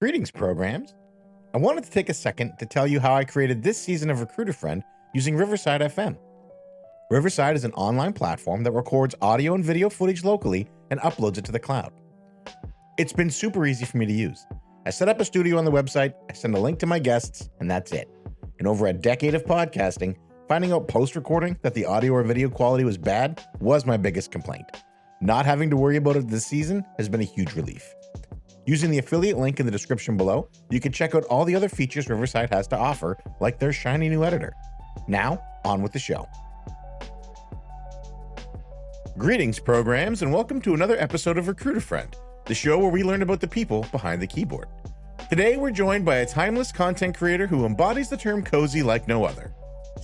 Greetings, programs. I wanted to take a second to tell you how I created this season of Recruiter Friend using Riverside FM. Riverside is an online platform that records audio and video footage locally and uploads it to the cloud. It's been super easy for me to use. I set up a studio on the website, I send a link to my guests, and that's it. In over a decade of podcasting, finding out post-recording that the audio or video quality was bad was my biggest complaint. Not having to worry about it this season has been a huge relief. Using the affiliate link in the description below, you can check out all the other features Riverside has to offer, like their shiny new editor. Now, on with the show. Greetings, programs, and welcome to another episode of Recruiter Friend, the show where we learn about the people behind the keyboard. Today, we're joined by a timeless content creator who embodies the term cozy like no other.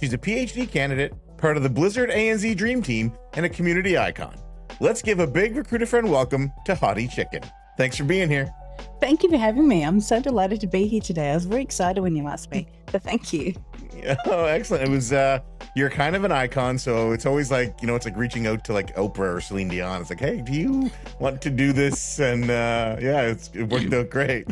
She's a PhD candidate, part of the Blizzard ANZ Dream Team, and a community icon. Let's give a big Recruiter Friend welcome to Haughty Chicken. Thanks for being here. Thank you for having me. I'm so delighted to be here today. I was very excited when you asked me, so thank you. Oh, excellent. It was, you're kind of an icon, so it's always like, it's like reaching out to like Oprah or Celine Dion. It's like, hey, do you want to do this? And it worked out great.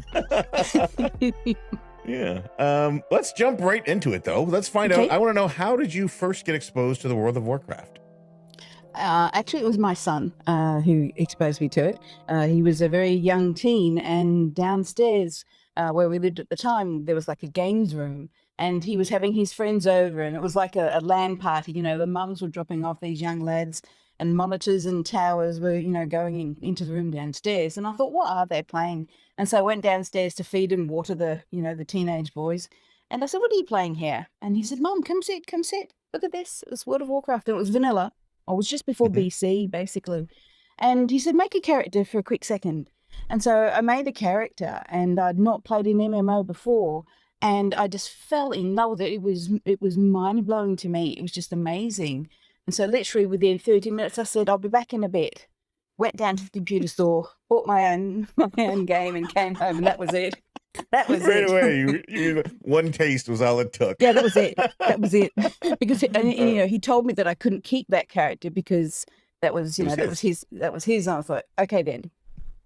Yeah. Let's jump right into it, though. Let's find out. I want to know, how did you first get exposed to the World of Warcraft? Actually, it was my son who exposed me to it. He was a very young teen, and downstairs where we lived at the time, there was like a games room, and he was having his friends over, and it was like a LAN party. The mums were dropping off these young lads, and monitors and towers were, going into the room downstairs. And I thought, what are they playing? And so I went downstairs to feed and water the teenage boys. And I said, what are you playing here? And he said, Mom, come sit. Look at this. It was World of Warcraft. And it was vanilla. I was just before BC, basically. And he said, make a character for a quick second. And so I made a character, and I'd not played an MMO before, and I just fell in love with it. It was mind-blowing to me. It was just amazing. And so literally within 30 minutes, I said, I'll be back in a bit. Went down to the computer store, bought my own game, and came home, and that was it. That was right it. away. You one taste was all it took. Yeah, that was it. Because he told me that I couldn't keep that character because that was his. And I was like, okay then.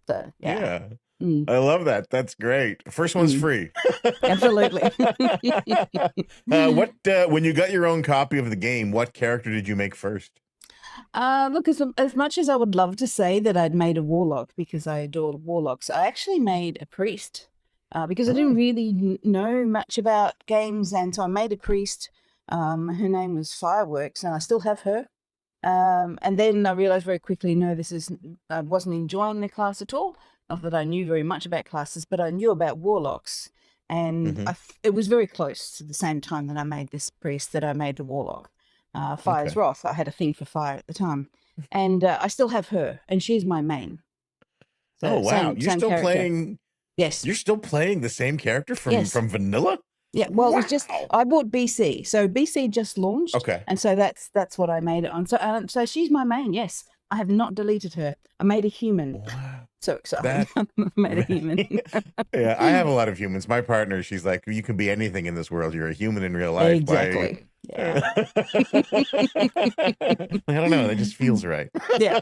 So yeah. I love that. That's great. First one's free. Absolutely. When you got your own copy of the game, what character did you make first? Look, as much as I would love to say that I'd made a warlock because I adored warlocks, I actually made a priest. Because I didn't really know much about games, and so I made a priest. Her name was Fireworks, and I still have her. And then I realized very quickly, I wasn't enjoying the class at all. Not that I knew very much about classes, but I knew about warlocks. And it was very close to the same time that I made this priest that I made the warlock. Fire's Wrath. I had a thing for fire at the time. And I still have her, and she's my main. So wow. You're still character. Playing... Yes. You're still playing the same character from vanilla? Yeah, well, It was just, I bought BC. So BC just launched. Okay. And so that's what I made it on. So she's my main, yes. I have not deleted her. I made a human. Wow. So excited. I made a human. Yeah, I have a lot of humans. My partner, she's like, you can be anything in this world. You're a human in real life. Exactly. Yeah. I don't know. That just feels right. Yeah.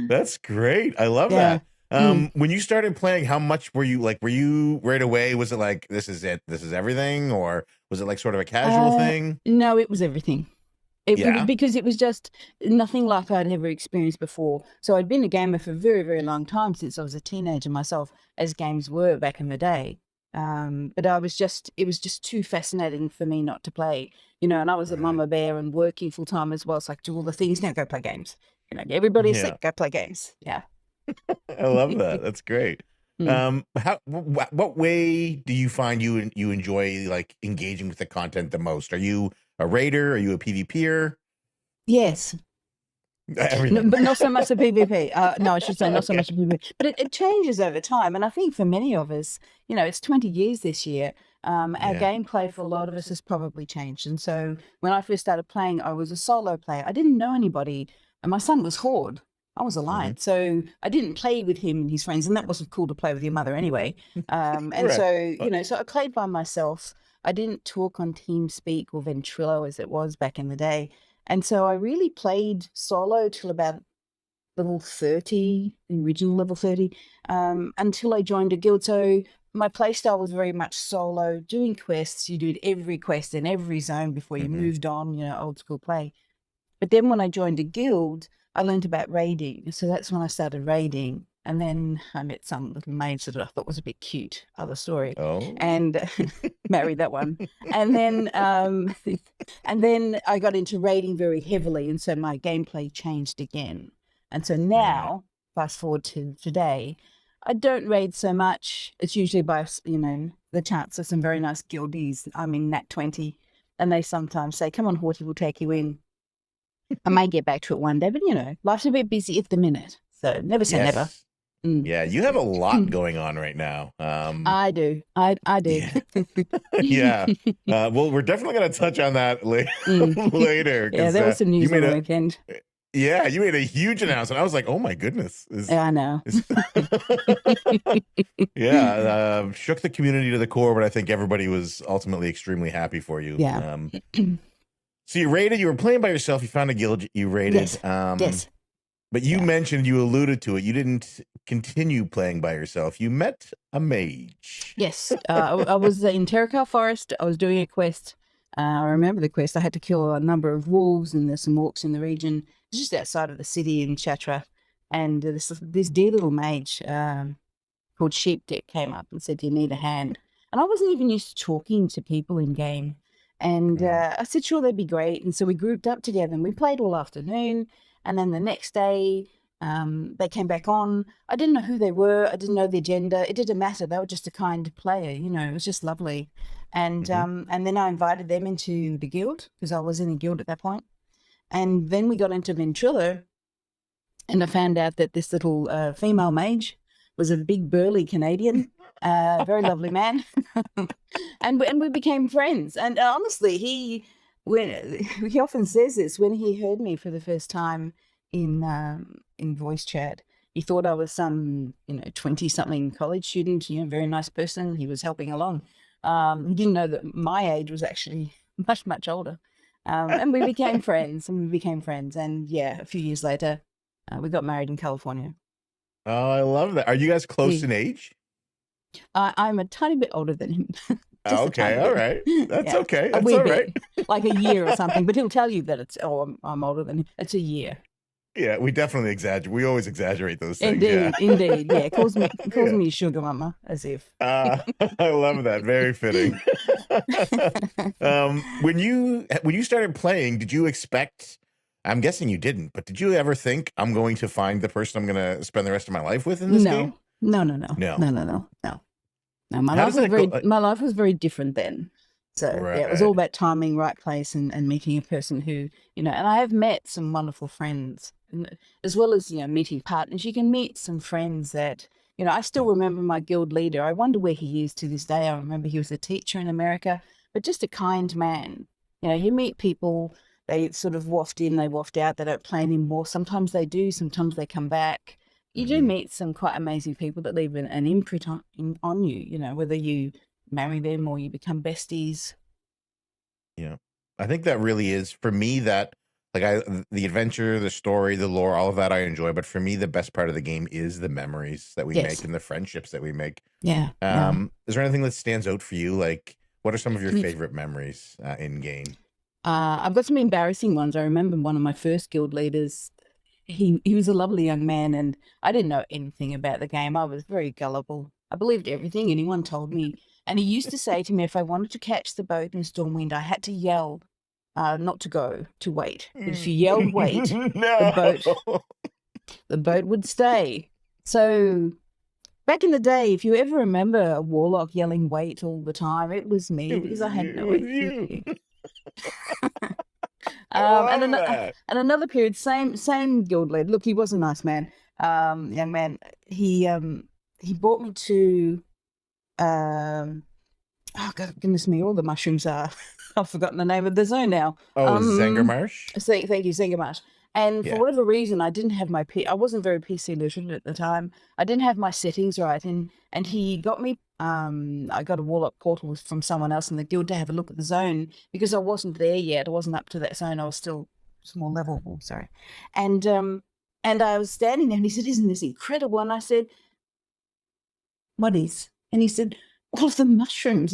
That's great. I love that. When you started playing, how much were you right away? Was it like, this is it, this is everything? Or was it like sort of a casual thing? No, it was everything. Because it was just nothing like I'd ever experienced before. So I'd been a gamer for a very, very long time, since I was a teenager myself, as games were back in the day. But it was just too fascinating for me not to play, and I was a mama bear and working full time as well. So I could do all the things. Now go play games. Everybody's sick, go play games. Yeah. I love that. That's great. What way do you find you enjoy like engaging with the content the most? Are you a raider? Are you a PvPer? Yes. Everything. But not so much a PvP. No, I should say not so much a PvP. But it changes over time. And I think for many of us, it's 20 years this year. Our gameplay for a lot of us has probably changed. And so when I first started playing, I was a solo player. I didn't know anybody. And my son was Horde. I was allied, so I didn't play with him and his friends, and that wasn't cool to play with your mother anyway. So I played by myself. I didn't talk on TeamSpeak or Ventrilo as it was back in the day, and so I really played solo till about level 30, the original level 30, until I joined a guild. So my playstyle was very much solo, doing quests. You did every quest in every zone before you moved on, old school play. But then when I joined a guild, I learned about raiding. So that's when I started raiding. And then I met some little maids that I thought was a bit cute. Other story. Oh. And married that one. And then and then I got into raiding very heavily, and so my gameplay changed again. And so now, fast forward to today, I don't raid so much. It's usually by the chance of some very nice guildies. I'm in Nat 20, and they sometimes say, "Come on, Haughty, we'll take you in." I may get back to it one day, but life's a bit busy at the minute, so never say never. Yeah, you have a lot going on right now. I do. I do. Yeah. Well, we're definitely going to touch on that later. Yeah, there was some news on the weekend. Yeah, you made a huge announcement. I was like, oh my goodness. Yeah, I know. Yeah, shook the community to the core, but I think everybody was ultimately extremely happy for you. Yeah. So you raided, you were playing by yourself, you found a guild, you raided. Yes. Yes. But you mentioned, you alluded to it, you didn't continue playing by yourself. You met a mage. Yes. I was in Terracar Forest. I was doing a quest. I remember the quest. I had to kill a number of wolves, and there's some orcs in the region. It's just outside of the city in Chatra. And this dear little mage called Sheepdick came up and said, "Do you need a hand?" And I wasn't even used to talking to people in game. And I said, sure, that'd be great. And so we grouped up together and we played all afternoon. And then the next day, they came back on. I didn't know who they were. I didn't know their gender. It didn't matter. They were just a kind player, it was just lovely. And then I invited them into the guild because I was in a guild at that point. And then we got into Ventrilo, and I found out that this little female mage was a big burly Canadian, very lovely man, and we became friends. And honestly, he often says this when he heard me for the first time in voice chat. He thought I was some 20-something college student, very nice person. He was helping along. He didn't know that my age was actually much older. And we became friends, and a few years later, we got married in California. Oh, I love that. Are you guys close in age? I'm a tiny bit older than him. Okay, all right. That's okay. That's all right. Like a year or something, but he'll tell you that I'm older than him. It's a year. Yeah, we definitely exaggerate. We always exaggerate those things. Indeed. Yeah, calls me sugar mama, as if. I love that. Very fitting. When you started playing, did you expect? I'm guessing you didn't, but did you ever think I'm going to find the person I'm going to spend the rest of my life with in this game? No. My life was very different then. So it was all about timing, right place, and meeting a person who, and I have met some wonderful friends, as well as, meeting partners. You can meet some friends that, I still remember my guild leader. I wonder where he is to this day. I remember he was a teacher in America, but just a kind man. You meet people, they sort of waft in, they waft out, they don't play anymore. Sometimes they do, sometimes they come back. You do meet some quite amazing people that leave an imprint on you, whether you marry them or you become besties. Yeah. I think that really is, for me, that the adventure, the story, the lore, all of that I enjoy. But for me, the best part of the game is the memories that we make and the friendships that we make. Yeah. Is there anything that stands out for you? Like, what are some of your favorite memories in game? I've got some embarrassing ones. I remember one of my first guild leaders. He was a lovely young man, and I didn't know anything about the game. I was very gullible. I believed everything anyone told me. And he used to say to me, if I wanted to catch the boat in Stormwind, I had to yell, not to go, to wait. But if you yelled wait, the boat would stay. So back in the day, if you ever remember a warlock yelling wait all the time, it was me, because I had no idea. And another period, same guild leader. Look, he was a nice man, young man. He brought me to oh God, goodness me, all the mushrooms are I've forgotten the name of the zone now. Zangarmarsh. Thank you, Zangarmarsh. And for whatever reason, I didn't have I wasn't very PC literate at the time. I didn't have my settings right, and he got me. I got a warlock portal from someone else in the guild to have a look at the zone, because I wasn't there yet. I wasn't up to that zone. I was still small level. Oh, sorry, and And I was standing there and he said, isn't this incredible? And I said, what is? And he said, all of the mushrooms.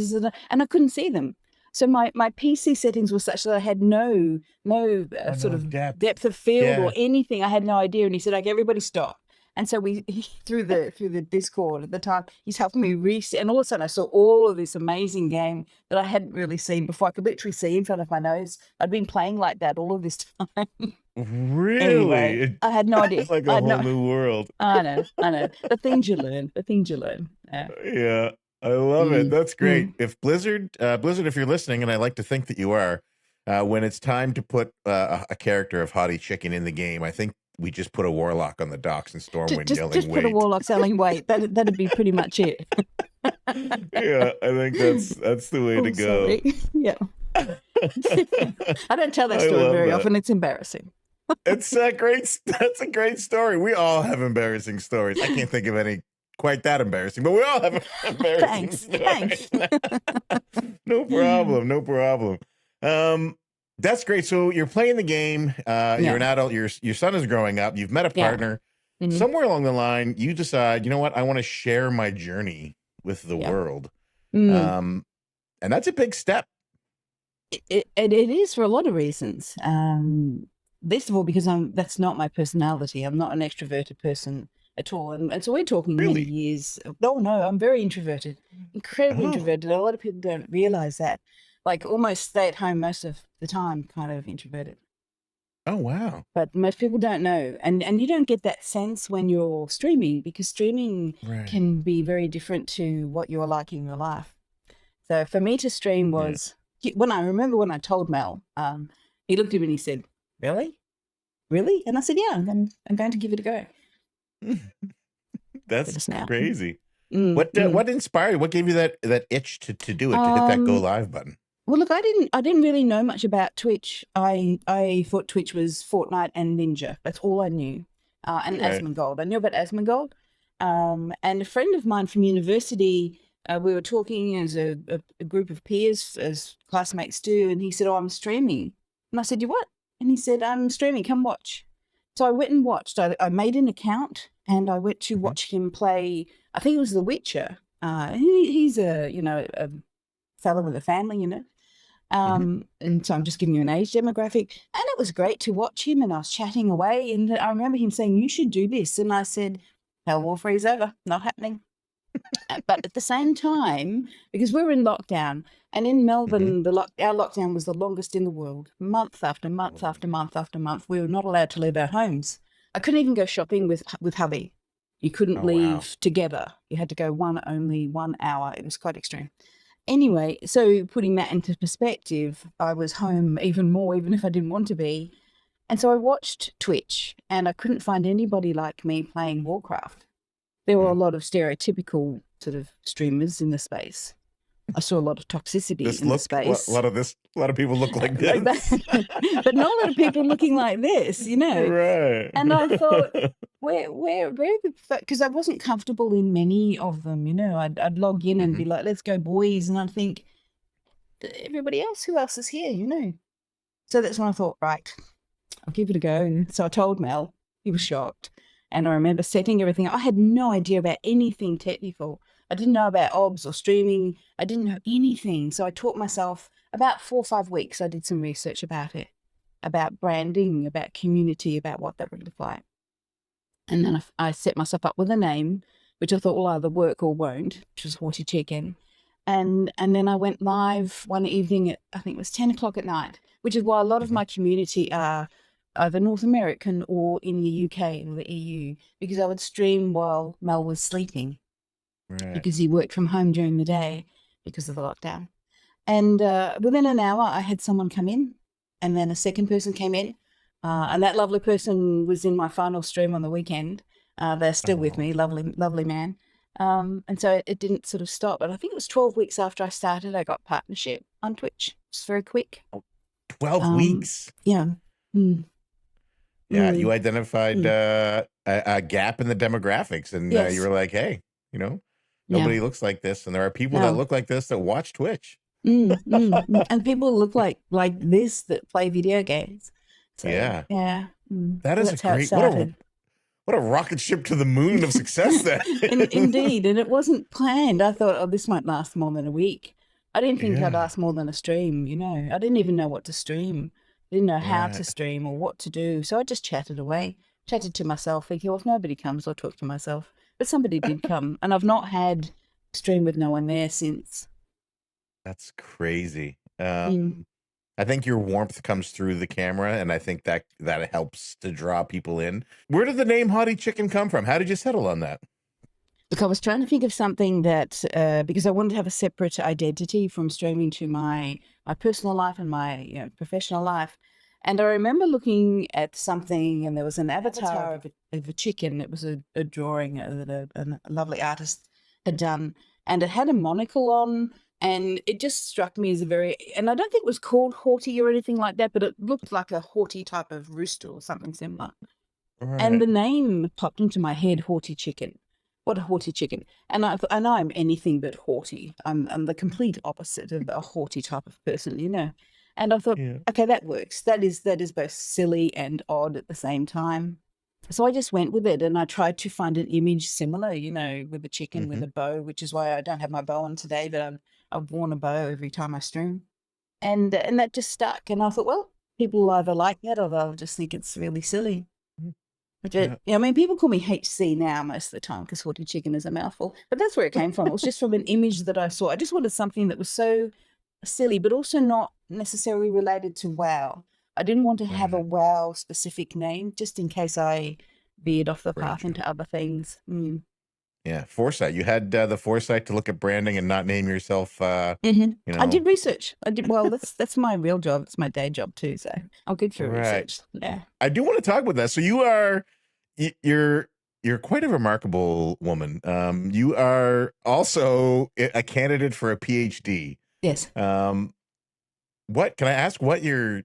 And I couldn't see them. So my PC settings were such that I had no sort of depth of field or anything. I had no idea. And he said, like, everybody stop. And so through the Discord at the time, he's helping me reset. And all of a sudden I saw all of this amazing game that I hadn't really seen before. I could literally see in front of my nose. I'd been playing like that all of this time. Really? Anyway, I had no idea. It's like a whole new world. I know. The things you learn. Yeah. I love it. That's great. If Blizzard, if you're listening, and I like to think that you are, when it's time to put a character of Haughty Chicken in the game, I think we just put a warlock on the docks and Stormwind yelling, just wait. Put a warlock yelling, wait. That'd be pretty much it. Yeah, I think that's the way to go. Sorry. Yeah. I don't tell that story very often. It's embarrassing. That's a great story. We all have embarrassing stories. I can't think of any quite that embarrassing, but we all have embarrassing stories. Thanks. No problem. That's great. So you're playing the game. You're an adult. Your son is growing up. You've met a partner. Mm-hmm. Somewhere along the line, you decide, you know what? I want to share my journey with the world. And that's a big step. It is for a lot of reasons. First of all, because that's not my personality. I'm not an extroverted person at all. And so we're talking many years. Oh, no, I'm very introverted, incredibly introverted. A lot of people don't realize that. Like almost stay at home most of the time, kind of introverted. Oh, wow. But most people don't know. And you don't get that sense when you're streaming, because streaming can be very different to what you're like in your life. So for me to stream was, when I told Mel, he looked at me and he said, really? And I said, yeah, I'm going to give it a go. That's crazy. What inspired you? What gave you that itch to do it, to hit that go live button? Well, look, I didn't really know much about Twitch. I thought Twitch was Fortnite and Ninja. That's all I knew. And Asmongold. I knew about Asmongold. And a friend of mine from university, we were talking as a group of peers, as classmates do, and he said, oh, I'm streaming. And I said, you what? And he said, I'm streaming, come watch. So I went and watched. I made an account and I went to watch him play, I think it was The Witcher. He's a fellow with a family, and so I'm just giving you an age demographic. And it was great to watch him, and I was chatting away, and I remember him saying, you should do this. And I said, hell, war freeze over, not happening. But at the same time, because we were in lockdown, and in Melbourne, our lockdown was the longest in the world. Month after month after month after month, we were not allowed to leave our homes. I couldn't even go shopping with hubby. You couldn't leave together. You had to go only 1 hour. It was quite extreme. Anyway, so putting that into perspective, I was home even more, even if I didn't want to be. And so I watched Twitch, and I couldn't find anybody like me playing Warcraft. There were a lot of stereotypical sort of streamers in the space. I saw a lot of toxicity in the space. A lot of people look like this. But not a lot of people looking like this, Right. And I thought, where because I wasn't comfortable in many of them, I'd log in and be like, let's go boys. And I'd think, everybody else, who else is here, So that's when I thought, right, I'll give it a go. And so I told Mel, he was shocked. And I remember setting everything up. I had no idea about anything technical. I didn't know about OBS or streaming. I didn't know anything. So I taught myself about 4 or 5 weeks. I did some research about it, about branding, about community, about what that would look like. And then I set myself up with a name, which I thought will either work or won't, which was Haughty Chicken. And then I went live one evening at, I think it was 10 o'clock at night, which is why a lot of my community are either North American or in the UK or the EU, because I would stream while Mel was sleeping, because he worked from home during the day because of the lockdown. And within an hour, I had someone come in, and then a second person came in, and that lovely person was in my final stream on the weekend. They're still with me, lovely man. And so it didn't sort of stop. And I think it was 12 weeks after I started, I got partnership on Twitch. It's very quick. 12 weeks? Yeah. Yeah, you identified a gap in the demographics, and you were like, hey, nobody looks like this, and there are people that look like this that watch Twitch. And people look like this that play video games. So, that so is a great, what a rocket ship to the moon of success that Indeed, and it wasn't planned. I thought, oh, this might last more than a week. I didn't think I'd Yeah. last more than a stream, you know. I didn't even know what to stream. I didn't know how Yeah. to stream or what to do. So I just chatted away, chatted to myself, thinking, well, if nobody comes, I'll talk to myself. But somebody did come, and I've not had stream with no one there since. That's crazy. Mm. I think your warmth comes through the camera, and I think that helps to draw people in. Where did the name Haughty Chicken come from? How did you settle on that? Look, I was trying to think of something that, because I wanted to have a separate identity from streaming to my personal life and my professional life. And I remember looking at something, and there was an avatar of a chicken. It was a drawing that a lovely artist had done, and it had a monocle on, and it just struck me as a very, and I don't think it was called haughty or anything like that, but it looked like a haughty type of rooster or something similar. And the name popped into my head, Haughty Chicken. What a haughty chicken. And I thought, and I'm anything but haughty. I'm the complete opposite of a haughty type of person, you know. And I thought, Yeah. okay, that works. That is both silly and odd at the same time. So I just went with it, and I tried to find an image similar, you know, with a chicken with a bow, which is why I don't have my bow on today, but I've worn a bow every time I stream. And that just stuck. And I thought, well, people will either like that or they'll just think it's really silly. Yeah. I mean, people call me HC now most of the time because Haughty Chicken is a mouthful, but that's where it came from. It was just from an image that I saw. I just wanted something that was so silly, but also not necessarily related to WoW. I didn't want to have a WoW specific name just in case I veered off the path into other things. Yeah, foresight. You had the foresight to look at branding and not name yourself. I did research. Well, that's my real job. It's my day job too. So I'm good for research. Yeah. I do want to talk about that. So you're quite a remarkable woman. You are also a candidate for a PhD. Yes. What can I ask? What your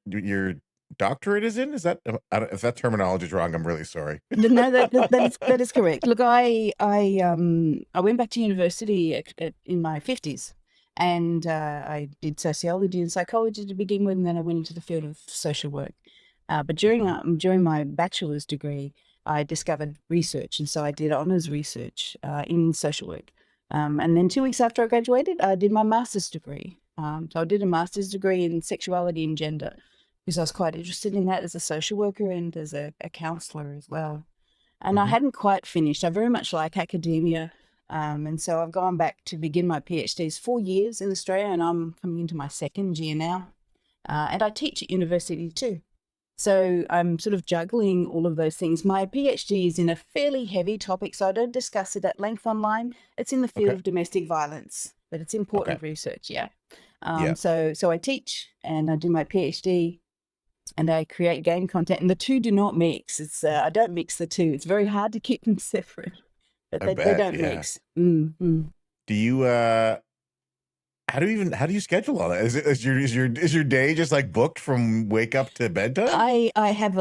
doctorate is in? Is that if that terminology is wrong? I'm really sorry. No, that is correct. Look, I went back to university in my 50s, and I did sociology and psychology to begin with, and then I went into the field of social work. But during my bachelor's degree, I discovered research, and so I did honors research in social work. And then 2 weeks after I graduated, I did my master's degree. So I did a master's degree in sexuality and gender, because I was quite interested in that as a social worker and as a counsellor as well. And I hadn't quite finished. I very much like academia. And so I've gone back to begin my PhDs 4 years in Australia, and I'm coming into my second year now. And I teach at university too. So I'm sort of juggling all of those things. My PhD is in a fairly heavy topic, so I don't discuss it at length online. It's in the field of domestic violence, but it's important research, yeah. So I teach and I do my PhD and I create game content, and the two do not mix. It's I don't mix the two. It's very hard to keep them separate, but they don't mix. Do you how do you schedule all that? Is your day just like booked from wake up to bedtime? I have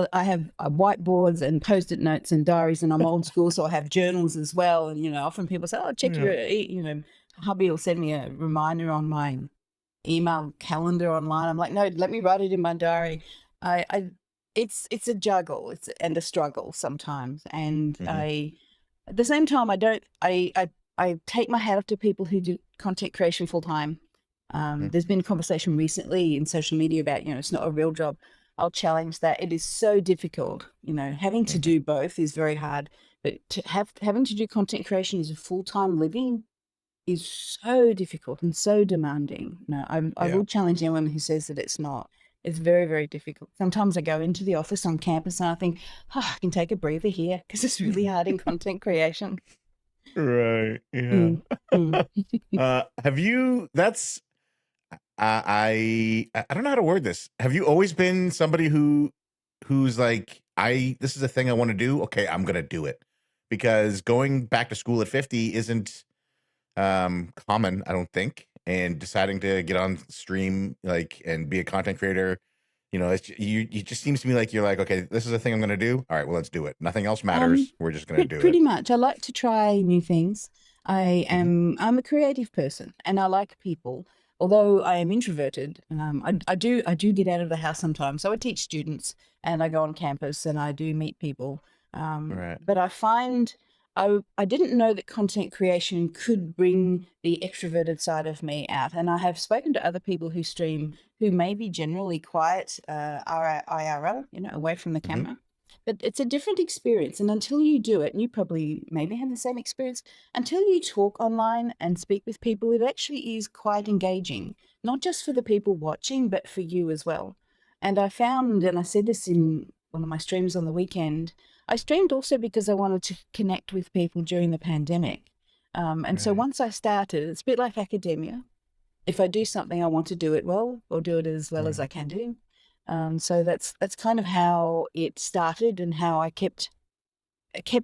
whiteboards and post-it notes and diaries, and I'm old school, so I have journals as well. And often people say, "Oh, check your," hubby will send me a reminder on my email calendar online. I'm like, no, let me write it in my diary. It's a juggle, and a struggle sometimes, and at the same time, I take my hat off to people who do content creation full time. There's been a conversation recently in social media about, it's not a real job. I'll challenge that. It is so difficult. Having to do both is very hard, but having to do content creation as a full-time living is so difficult and so demanding. I will challenge anyone who says that it's not. It's very, very difficult. Sometimes I go into the office on campus and I think, I can take a breather here because it's really hard in content creation. Right. Yeah. Have you? That's. I don't know how to word this. Have you always been somebody who's like, this is a thing I want to do. Okay, I'm gonna do it, because going back to school at 50 isn't common, I don't think. And deciding to get on stream and be a content creator, it just seems to me like you're like, okay, this is a thing I'm gonna do. All right, well, let's do it. Nothing else matters. We're just gonna do it. Pretty much. I like to try new things. I'm a creative person, and I like people. Although I am introverted, I do get out of the house sometimes. So I teach students, and I go on campus, and I do meet people. Right. But I find I didn't know that content creation could bring the extroverted side of me out. And I have spoken to other people who stream who may be generally quiet, IRL, away from the Hmm. camera. But it's a different experience. And until you do it, and you probably maybe have the same experience, until you talk online and speak with people, it actually is quite engaging, not just for the people watching, but for you as well. And I found, and I said this in one of my streams on the weekend, I streamed also because I wanted to connect with people during the pandemic. And so Right. once I started, it's a bit like academia. If I do something, I want to do it well or do it as well as Right. I can do. So that's kind of how it started and how I kept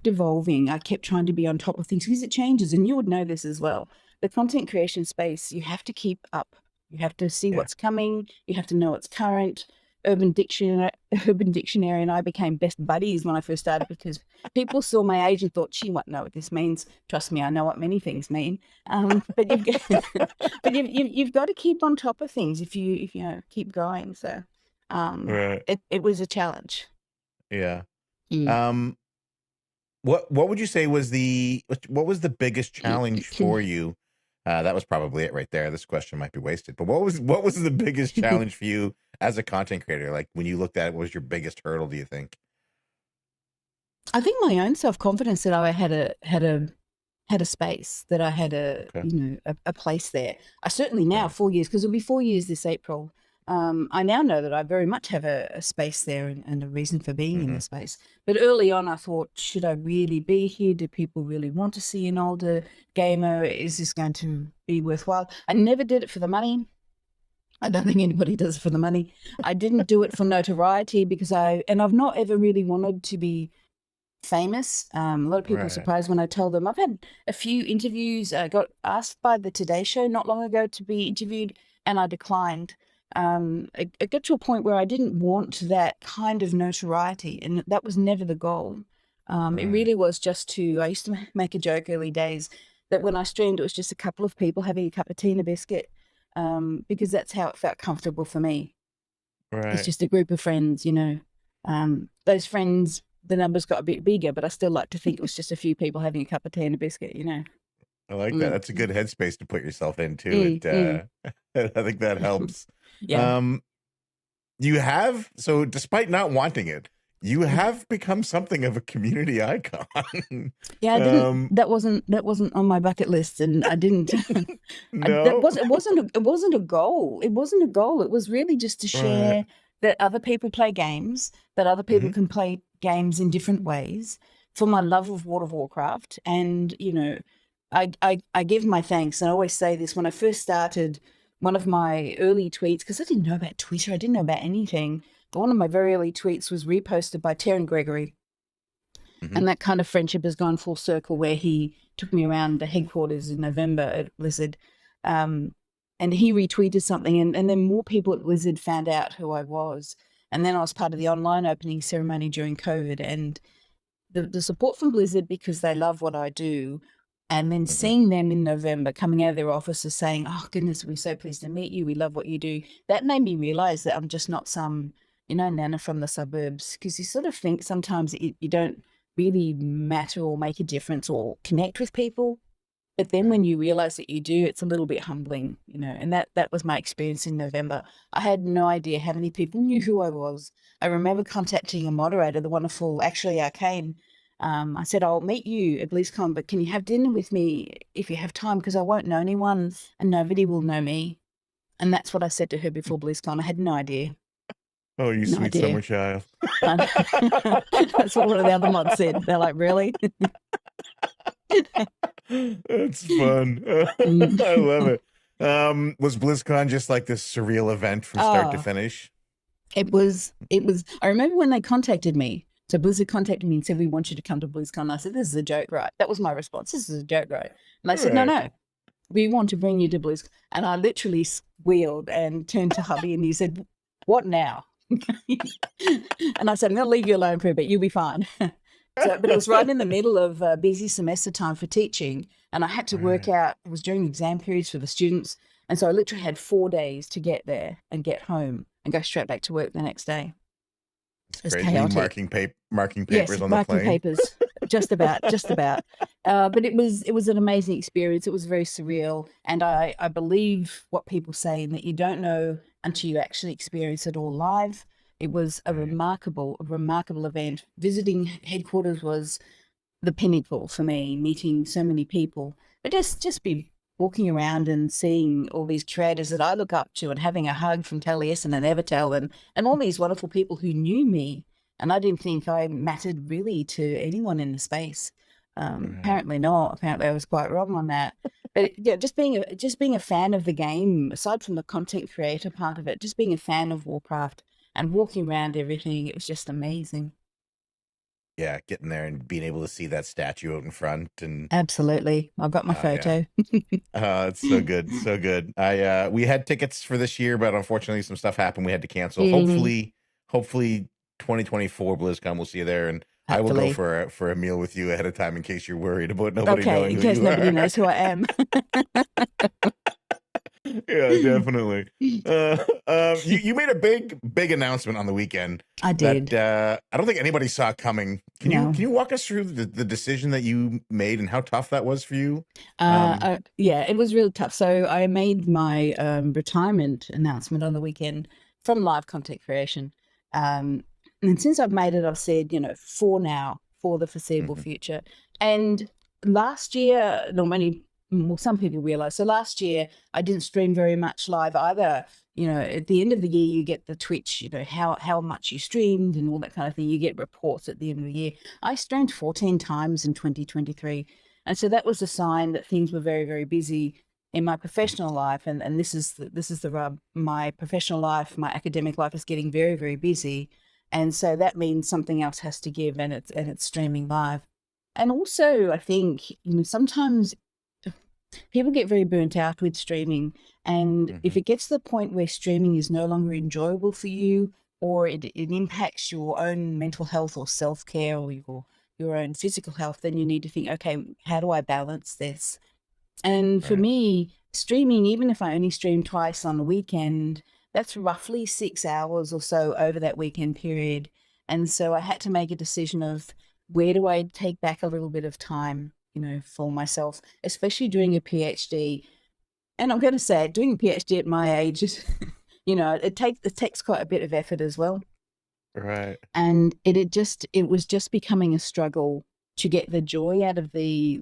evolving. I kept trying to be on top of things because it changes, and you would know this as well. The content creation space, you have to keep up. You have to see Yeah. what's coming. You have to know what's current. Urban Dictionary and I became best buddies when I first started because people saw my age and thought, she won't know what this means. Trust me, I know what many things mean. But you've got, but you've got to keep on top of things if you keep going. So Right. it was a challenge. Yeah. Mm. Um, what would you say was what was the biggest challenge for you? That was probably it right there. This question might be wasted. But what was the biggest challenge for you as a content creator? Like when you looked at it, what was your biggest hurdle, do you think? I think my own self-confidence that I had a space, that I had Okay. a place there. I certainly now, Right. 4 years, because it'll be 4 years this April. I now know that I very much have a space there and a reason for being in Hmm. the space. But early on, I thought, should I really be here? Do people really want to see an older gamer? Is this going to be worthwhile? I never did it for the money. I don't think anybody does it for the money. I didn't do it for notoriety because I've not ever really wanted to be famous. A lot of people are Right. surprised when I tell them. I've had a few interviews. I got asked by the Today Show not long ago to be interviewed, and I declined. It got to a point where I didn't want that kind of notoriety, and that was never the goal. It Right. really was just to. I used to make a joke early days that when I streamed, it was just a couple of people having a cup of tea and a biscuit, because that's how it felt comfortable for me. It's Right. just a group of friends, those friends, the numbers got a bit bigger, but I still like to think it was just a few people having a cup of tea and a biscuit. I like that. Mm, That's a good headspace to put yourself into. mm, mm. I think that helps. Yeah. Um, so despite not wanting it, you have become something of a community icon. Yeah, I didn't. um, That wasn't on my bucket list, and I didn't. no. It wasn't a goal. It wasn't a goal. It was really just to Right. share that other people play games, that other people Hmm. can play games in different ways. For my love of World of Warcraft, and I give my thanks. And I always say this when I first started. One of my early tweets, because I didn't know about Twitter, I didn't know about anything. But one of my very early tweets was reposted by Taryn Gregory. Hmm. And that kind of friendship has gone full circle where he took me around the headquarters in November at Blizzard. And he retweeted something, and then more people at Blizzard found out who I was. And then I was part of the online opening ceremony during COVID. And the support from Blizzard, because they love what I do, and then Hmm. seeing them in November coming out of their offices saying, "Oh goodness, we're so pleased to meet you. We love what you do." That made me realize that I'm just not some, nana from the suburbs, because you sort of think sometimes that you don't really matter or make a difference or connect with people. But then Right. when you realize that you do, it's a little bit humbling. And that was my experience in November. I had no idea how many people knew who I was. I remember contacting a moderator, the wonderful, actually Arcane. I said, I'll meet you at BlizzCon, but can you have dinner with me if you have time? Because I won't know anyone and nobody will know me. And that's what I said to her before BlizzCon. I had no idea. Oh, you No sweet idea. summer child. That's what one of the other mods said. They're like, really? That's fun. Mm. I love it. Was BlizzCon just like this surreal event from start to Oh, finish? it was, I remember when they contacted me. So Blizzard contacted me and said, we want you to come to BlizzCon. I said, this is a joke, right? That was my response. This is a joke, right? And they said, no, Right. no, we want to bring you to BlizzCon. And I literally squealed and turned to hubby and he said, what now? And I said, I'm going to leave you alone for a bit. You'll be fine. But it was right in the middle of busy semester time for teaching. And I had to work Right. out, it was during exam periods for the students. And so I literally had 4 days to get there and get home and go straight back to work the next day. It's It was great. Were you chaotic. marking Yes, papers on the marking plane? papers, just about, just about. But it was an amazing experience. It was very surreal, and I believe what people say, in that you don't know until you actually experience it all live. It was Right. a remarkable event. Visiting headquarters was the pinnacle for me, meeting so many people, but just be walking around and seeing all these creators that I look up to, and having a hug from Taliesin and Evertel, and all these wonderful people who knew me, and I didn't think I mattered really to anyone in the space. Right. Apparently not. Apparently I was quite wrong on that. But yeah, just being a fan of the game, aside from the content creator part of it, just being a fan of Warcraft and walking around everything, it was just amazing. Yeah, getting there and being able to see that statue out in front and Absolutely. I've got my yeah. photo. It's so good, so good. I we had tickets for this year, but unfortunately some stuff happened. We had to cancel. Mm, Hopefully 2024 BlizzCon we'll see you there, and I will go hopefully. for a meal with you ahead of time in case you're worried about nobody Okay, knowing in who case you nobody are. knows who I am. Yeah, definitely. You made a big announcement on the weekend I that did. I don't think anybody saw coming. No. Can you walk us through the decision that you made and how tough that was for you? Um, Yeah, it was really tough. So I made my retirement announcement on the weekend from live content creation. Um, and since I've made it, I've said, for now, for the foreseeable mhm, future. And last year, not many, well, some people realize. So last year, I didn't stream very much live either. At the end of the year, you get the Twitch, how much you streamed and all that kind of thing. You get reports at the end of the year. I streamed 14 times in 2023. And so that was a sign that things were very, very busy in my professional life. And this is the rub. My professional life, my academic life is getting very, very busy. And so that means something else has to give, and it's streaming live. And also, I think, sometimes people get very burnt out with streaming. And if mhm, it gets to the point where streaming is no longer enjoyable for you, or it impacts your own mental health or self-care, or your own physical health, then you need to think, okay, how do I balance this? And for right. me, streaming, even if I only stream twice on a weekend, that's roughly 6 hours or so over that weekend period. And so I had to make a decision of, where do I take back a little bit of time, for myself, especially doing a PhD. And I'm going to say it, doing a PhD at my age is, it takes quite a bit of effort as well. Right. And it was just becoming a struggle to get the joy out of the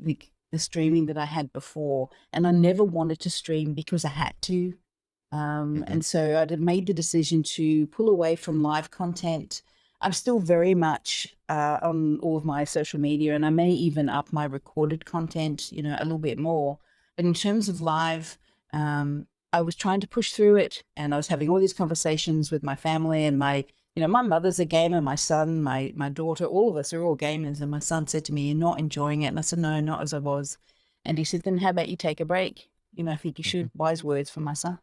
streaming that I had before. And I never wanted to stream because I had to. Mhm, And so I'd have made the decision to pull away from live content. I'm still very much on all of my social media, and I may even up my recorded content, a little bit more. But in terms of live, I was trying to push through it, and I was having all these conversations with my family, and my mother's a gamer, my son, my daughter, all of us are all gamers. And my son said to me, "You're not enjoying it." And I said, "No, not as I was." And he said, "Then how about you take a break? I think you mhm, should." Wise words from my son.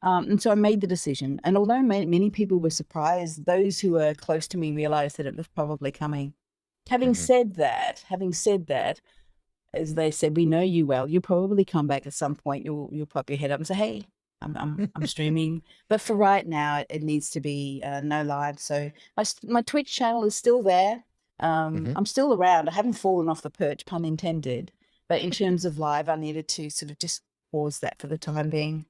And so I made the decision. And although many people were surprised, those who were close to me realized that it was probably coming. mhm. Having said that, as they said, we know you well. You'll probably come back at some point. You'll pop your head up and say, "Hey, I'm streaming." But for right now, it needs to be no live. So my Twitch channel is still there. Mhm. I'm still around. I haven't fallen off the perch, pun intended. But in terms of live, I needed to sort of just pause that for the time being.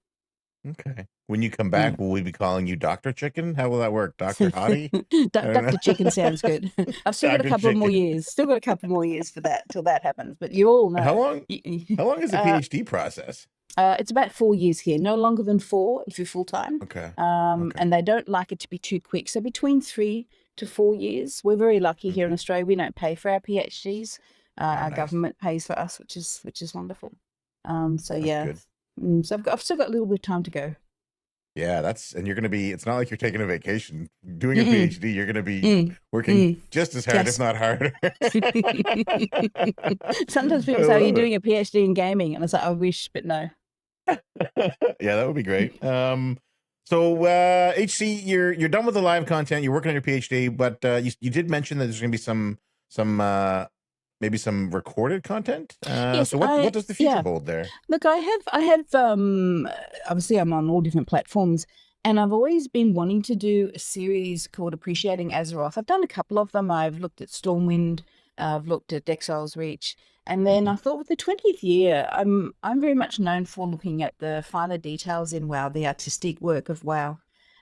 Okay. When you come Yeah. back, will we be calling you Dr. Chicken? How will that work? Dr. Hottie? I don't Dr. Chicken know. sounds good. I've still got a Dr. couple of more Chicken. years. Still got a couple more years for that till that happens. But you all How know, long how long is the uh, PhD process? it's about 4 years here. No longer than 4 if you're full time. Okay. Okay. And they don't like it to be too quick. So between 3 to 4 years. We're very lucky here in Mhm. Australia. We don't pay for our PhDs. Oh, Our nice. government pays for us, which is wonderful. So That's yeah. good. So I've still got a little bit of time to go. Yeah, that's and you're gonna be it's not like you're taking a vacation. Doing a Mm-mm, PhD, you're gonna be mm, working mm. just as hard, if Yes. not harder. Sometimes I people say, "Are you love it. doing a PhD in gaming?" And I was like, "I wish, but no." Yeah, that would be great. So HC, you're done with the live content. You're working on your PhD, but you did mention that there's going to be some maybe some recorded content. Yes, So what does the future yeah. hold there? Look, I have obviously I'm on all different platforms, And I've always been wanting to do a series called Appreciating Azeroth. I've done a couple of them. I've looked at Stormwind, I've looked at Exile's Reach. And then I thought with the 20th year, I'm very much known for looking at the finer details in WoW, the artistic work of WoW.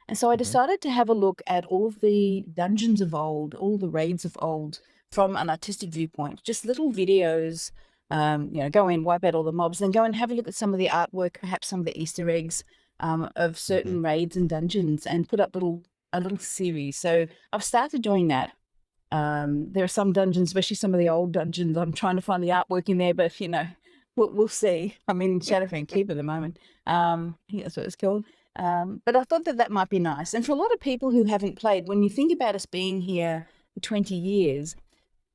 And so I decided to have a look at all of the dungeons of old, all the raids of old from an artistic viewpoint, just little videos, go in, wipe out all the mobs, then go and have a look at some of the artwork, perhaps some of the Easter eggs of certain raids and dungeons, and put up a little series. So I've started doing that. There are some dungeons, especially some of the old dungeons, I'm trying to find the artwork in there, but we'll see. I'm in Shadowfang Keep at the moment. I think that's what it's called. But I thought that might be nice. And for a lot of people who haven't played, when you think about us being here for 20 years,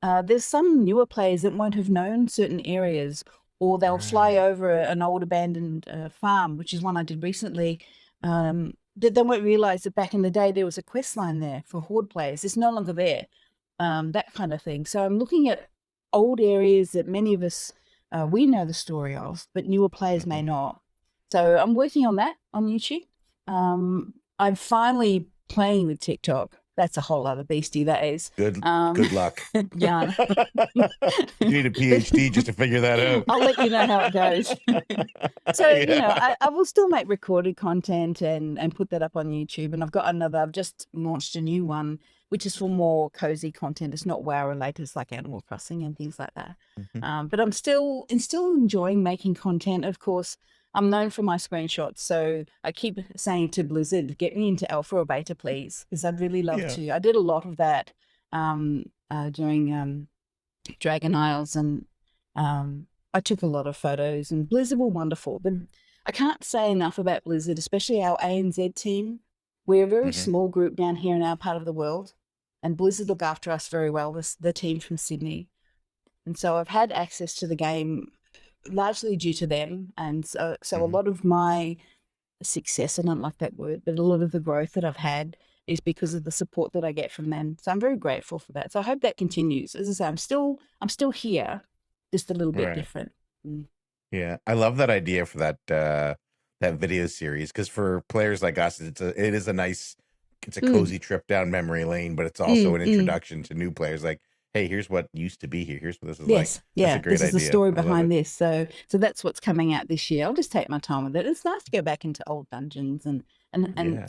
there's some newer players that won't have known certain areas, or they'll fly over an old abandoned farm, which is one I did recently. That they won't realize that back in the day there was a quest line there for Horde players. It's no longer there, that kind of thing. So I'm looking at old areas that many of us, we know the story of, but newer players may not. So I'm working on that on YouTube. I'm finally playing with TikTok. That's a whole other beastie, that is. Good luck. Yeah. You need a PhD just to figure that out. I'll let you know how it goes. So, I will still make recorded content and put that up on YouTube. And I've just launched a new one, which is for more cozy content. It's not WoW related. It's like Animal Crossing and things like that. But I'm still enjoying making content. Of course, I'm known for my screenshots, so I keep saying to Blizzard, get me into alpha or beta, please, because I'd really love to. I did a lot of that during Dragon Isles, and I took a lot of photos, and Blizzard were wonderful. But I can't say enough about Blizzard, especially our ANZ team. We're a very small group down here in our part of the world, and Blizzard look after us very well, the team from Sydney. And so I've had access to the game largely due to them, and so a lot of my success, I don't like that word, but a lot of the growth that I've had is because of the support that I get from them. So I'm very grateful for that. So I hope that continues. As I say, I'm still here, just a little bit different. Yeah, I love that idea for that video series, because for players like us, it's a cozy trip down memory lane, but it's also an introduction to new players. Like, hey, here's what used to be here. Here's what this is like. That's a great this is idea. the story behind this. So that's what's coming out this year. I'll just take my time with it. It's nice to go back into old dungeons and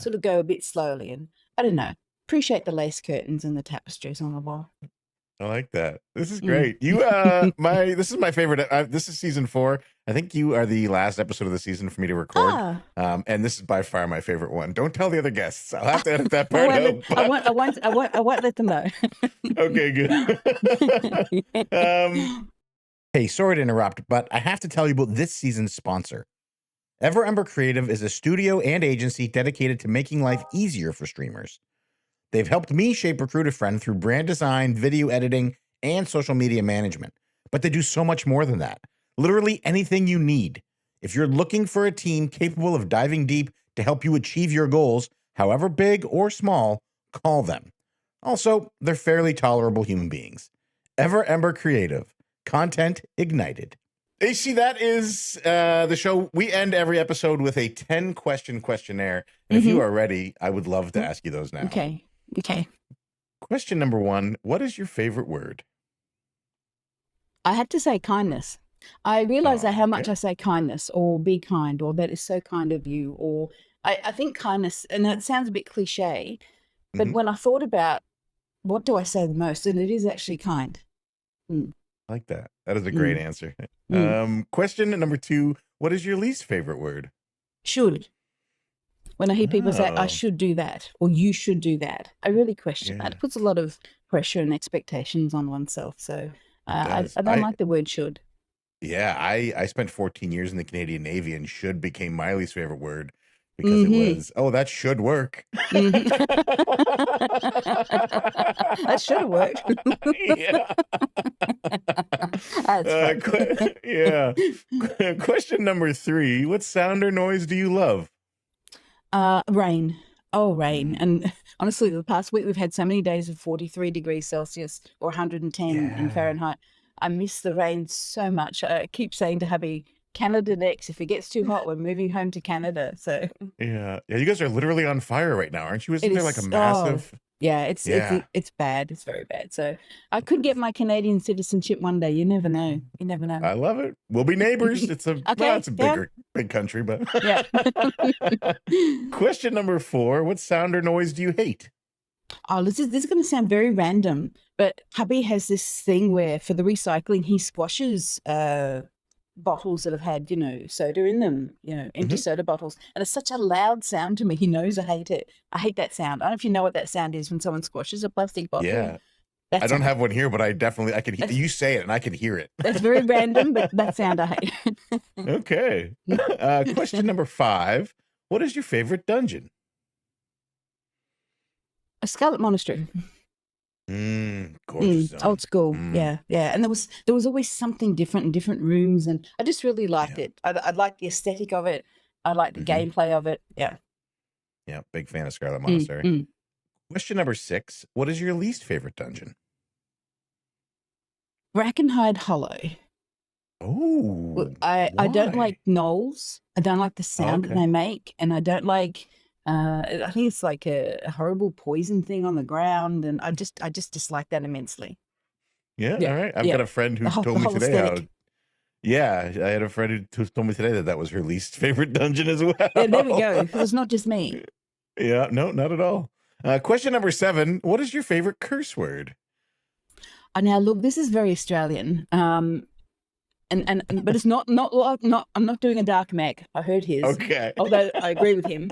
sort of go a bit slowly. And I don't know, appreciate the lace curtains and the tapestries on the wall. I like that. This is great. You, this is my favorite. This is season 4. I think you are the last episode of the season for me to record. And this is by far my favorite one. Don't tell the other guests. I'll have to edit that part out. I won't let them know. Okay, good. Hey, sorry to interrupt, but I have to tell you about this season's sponsor. Ember Creative is a studio and agency dedicated to making life easier for streamers. They've helped me shape Recruit a Friend through brand design, video editing, and social media management. But they do so much more than that. Literally anything you need. If you're looking for a team capable of diving deep to help you achieve your goals, however big or small, call them. Also, they're fairly tolerable human beings. Ember Creative. Content ignited. AC, that is the show. We end every episode with a 10-question questionnaire. And if you are ready, I would love to ask you those now. Okay. Question number 1. What is your favorite word? I had to say kindness. I realize how much I say kindness, or be kind, or that is so kind of you, or I think kindness, and it sounds a bit cliche, but when I thought about what do I say the most, and it is actually kind. I like that. That is a great answer. Question number 2. What is your least favorite word? Should. When I hear people say, I should do that, or you should do that, I really question that. It puts a lot of pressure and expectations on oneself. So I don't like the word should. Yeah, I spent 14 years in the Canadian Navy, and should became my least favorite word because it was, that should work. That should have worked. Question number 3. What sound or noise do you love? Rain. Oh, rain. And honestly, the past week we've had so many days of 43 degrees Celsius or 110 in Fahrenheit. I miss the rain so much. I keep saying to hubby, Canada next. If it gets too hot, we're moving home to Canada. So Yeah. Yeah. You guys are literally on fire right now, aren't you? Isn't it there like a is. massive? Yeah, Yeah. it's bad. It's very bad. So I could get my Canadian citizenship one day. You never know. You never know. I love it. We'll be neighbors. It's a Okay, it's a yeah. big country, but Yeah. Question number 4: what sound or noise do you hate? Oh, this is going to sound very random, but hubby has this thing where for the recycling he squashes bottles that have had, soda in them, empty soda bottles. And it's such a loud sound to me. He knows I hate it. I hate that sound. I don't know if you know what that sound is when someone squashes a plastic bottle. Yeah. That I don't sound. have one here, but I can hear you say it and I can hear it. That's very random, but that sound I hate. Okay. Question number 5: what is your favorite dungeon? A Scarlet Monastery. Gorgeous zone. Old school. Yeah. And there was always something different in different rooms, and I just really liked it. I liked the aesthetic of it. I liked the gameplay of it. Yeah. Yeah, big fan of Scarlet Monastery. Question number 6: what is your least favorite dungeon? Brackenhide Hollow. Oh, I don't like gnolls. I don't like the sound that they make, and I don't like. I think it's like a horrible poison thing on the ground, and I just dislike that immensely. Yeah. All right. I've got a friend who told me today aesthetic. Yeah, I had a friend who told me today that was her least favorite dungeon as well. Yeah, there we go. It was not just me. Yeah, no, not at all. Question number 7: what is your favorite curse word? Now look, this is very Australian. But it's not. I'm not doing a dark Mac. I heard his. Okay. Although I agree with him.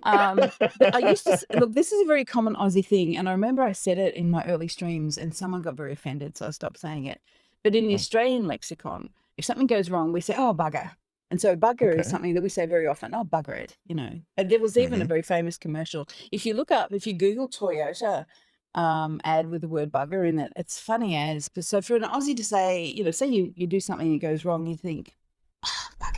But I used to look. This is a very common Aussie thing, and I remember I said it in my early streams, and someone got very offended, so I stopped saying it. But in the Australian lexicon, if something goes wrong, we say, "Oh, bugger." And so bugger is something that we say very often. Oh, bugger it, And there was even a very famous commercial. If you Google Toyota ad with the word bugger in it, it's funny as. So for an Aussie to say, say you do something and it goes wrong, you think, oh, bugger.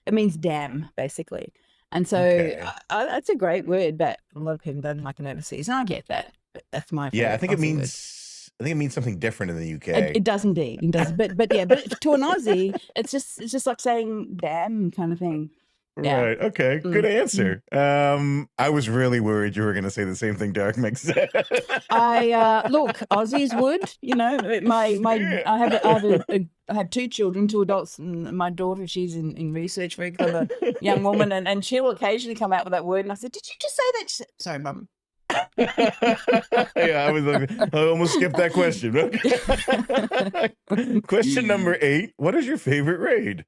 It means damn, basically. And so that's a great word, but a lot of people don't like it overseas. And I get that. But that's my favorite. Yeah, I think it Aussie means something different in the UK. It does indeed. It does. But to an Aussie, it's just like saying damn kind of thing. Yeah. Right. Okay. Good answer. I was really worried you were going to say the same thing Dark Mix said. Look, Aussies would, I have 2 children, 2 adults, and my daughter, she's in research, very clever young woman, and she'll occasionally come out with that word. And I said, "Did you just say that?" She said, "Sorry, Mum." Yeah, I almost skipped that question. Okay. Question number 8: what is your favorite raid?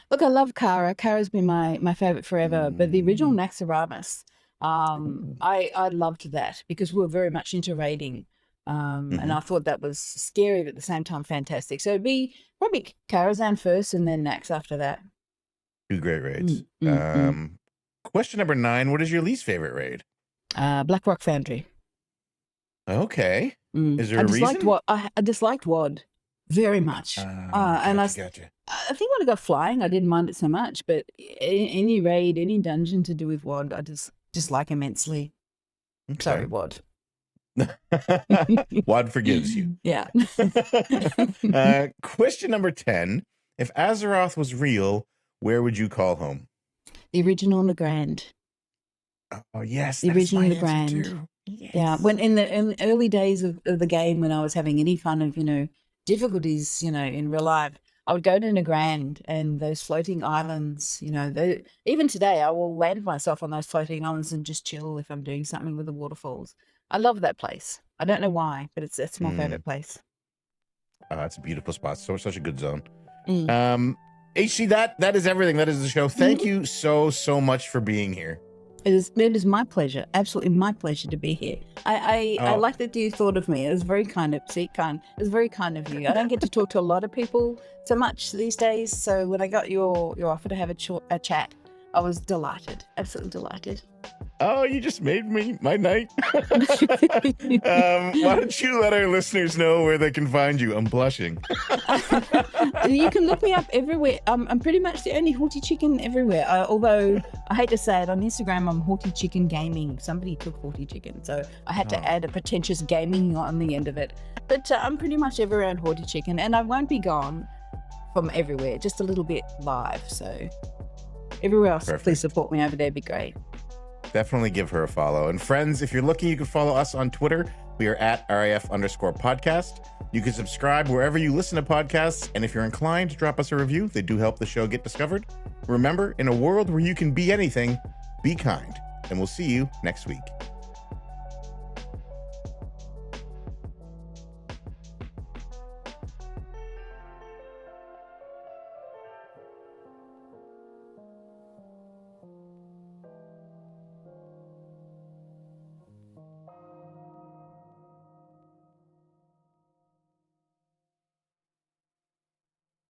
Look, I love Kara. Kara's been my favorite forever, but the original Naxxramas, I loved that because we were very much into raiding, and I thought that was scary but at the same time fantastic. So it'd be probably Karazhan first and then Nax after that. 2 great raids. Question number 9: what is your least favorite raid? Black Rock Foundry. Okay. Is there a reason? I disliked WOD very much. And I think when I got flying, I didn't mind it so much. But any raid, any dungeon to do with WOD, I just dislike immensely. Okay. Sorry, WOD. WOD forgives you. Yeah. Question number 10: if Azeroth was real, where would you call home? The original Legrand. Oh yes, the original Legrand. Yes. Yeah, when in the early days of the game, when I was having any kind of difficulties in real life, I would go to Legrand and those floating islands. Even today, I will land myself on those floating islands and just chill if I'm doing something with the waterfalls. I love that place. I don't know why, but it's my favorite place. It's a beautiful spot. Such a good zone. HC, that is everything. That is the show. Thank you so much for being here. It is my pleasure, absolutely my pleasure to be here. I like that you thought of me. It was very kind of It was very kind of you. I don't get to talk to a lot of people so much these days. So when I got your offer to have a chat, I was delighted, absolutely delighted. Oh, you just made my night. Why don't you let our listeners know where they can find you? I'm blushing. You can look me up everywhere. I'm pretty much the only Haughty Chicken everywhere. Although I hate to say it, on Instagram I'm Haughty Chicken Gaming. Somebody took Haughty Chicken, so I had to add a pretentious gaming on the end of it. But I'm pretty much everywhere on Haughty Chicken, and I won't be gone from everywhere, just a little bit live. So everywhere else, Perfect. please support me over there. It'd be great. Definitely give her a follow. And friends, if you're looking, you can follow us on Twitter. We are at RAF_podcast. You can subscribe wherever you listen to podcasts. And if you're inclined to drop us a review, they do help the show get discovered. Remember, in a world where you can be anything, be kind. And we'll see you next week.